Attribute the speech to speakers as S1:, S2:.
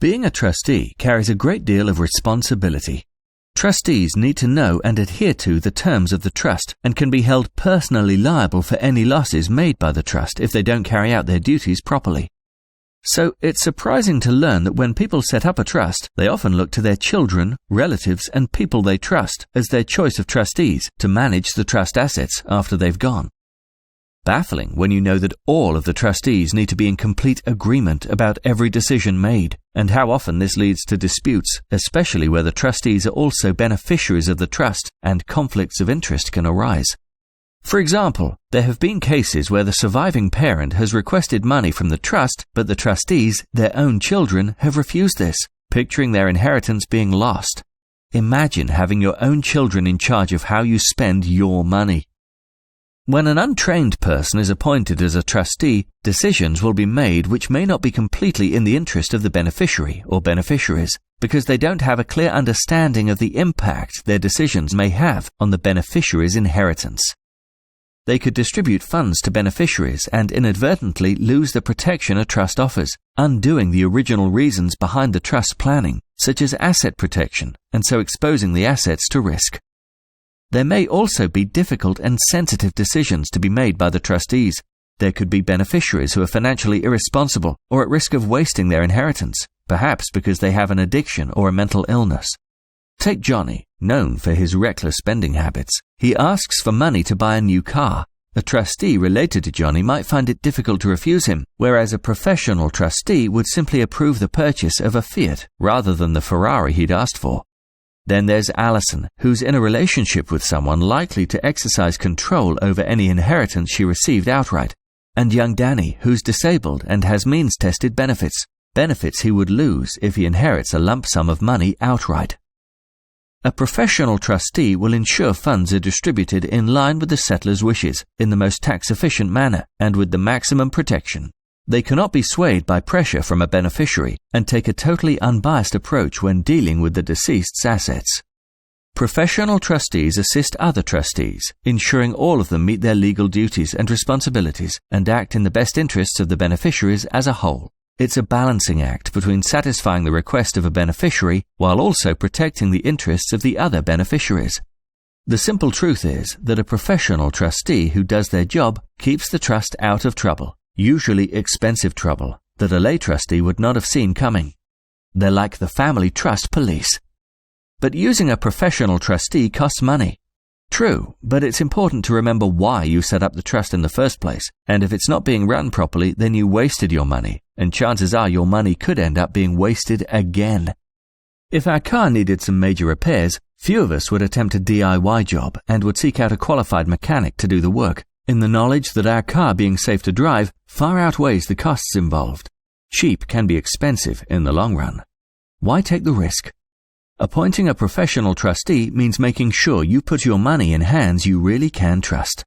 S1: Being a trustee carries a great deal of responsibility. Trustees need to know and adhere to the terms of the trust and can be held personally liable for any losses made by the trust if they don't carry out their duties properly. So it's surprising to learn that when people set up a trust, they often look to their children, relatives, and people they trust as their choice of trustees to manage the trust assets after they've gone. Baffling when you know that all of the trustees need to be in complete agreement about every decision made, and how often this leads to disputes, especially where the trustees are also beneficiaries of the trust and conflicts of interest can arise. For example, there have been cases where the surviving parent has requested money from the trust, but the trustees, their own children, have refused this, picturing their inheritance being lost. Imagine having your own children in charge of how you spend your money. When an untrained person is appointed as a trustee, decisions will be made which may not be completely in the interest of the beneficiary or beneficiaries, because they don't have a clear understanding of the impact their decisions may have on the beneficiary's inheritance. They could distribute funds to beneficiaries and inadvertently lose the protection a trust offers, undoing the original reasons behind the trust planning, such as asset protection, and so exposing the assets to risk. There may also be difficult and sensitive decisions to be made by the trustees. There could be beneficiaries who are financially irresponsible or at risk of wasting their inheritance, perhaps because they have an addiction or a mental illness. Take Johnny, known for his reckless spending habits. He asks for money to buy a new car. A trustee related to Johnny might find it difficult to refuse him, whereas a professional trustee would simply approve the purchase of a Fiat rather than the Ferrari he'd asked for. Then there's Alison, who's in a relationship with someone likely to exercise control over any inheritance she received outright. And young Danny, who's disabled and has means-tested benefits he would lose if he inherits a lump sum of money outright. A professional trustee will ensure funds are distributed in line with the settler's wishes, in the most tax-efficient manner, and with the maximum protection. They cannot be swayed by pressure from a beneficiary and take a totally unbiased approach when dealing with the deceased's assets. Professional trustees assist other trustees, ensuring all of them meet their legal duties and responsibilities and act in the best interests of the beneficiaries as a whole. It's a balancing act between satisfying the request of a beneficiary while also protecting the interests of the other beneficiaries. The simple truth is that a professional trustee who does their job keeps the trust out of trouble. Usually expensive trouble that a lay trustee would not have seen coming. They're like the family trust police. But using a professional trustee costs money. True, but it's important to remember why you set up the trust in the first place, and if it's not being run properly, then you wasted your money, and chances are your money could end up being wasted again. If our car needed some major repairs, few of us would attempt a DIY job and would seek out a qualified mechanic to do the work, in the knowledge that our car being safe to drive far outweighs the costs involved. Cheap can be expensive in the long run. Why take the risk? Appointing a professional trustee means making sure you put your money in hands you really can trust.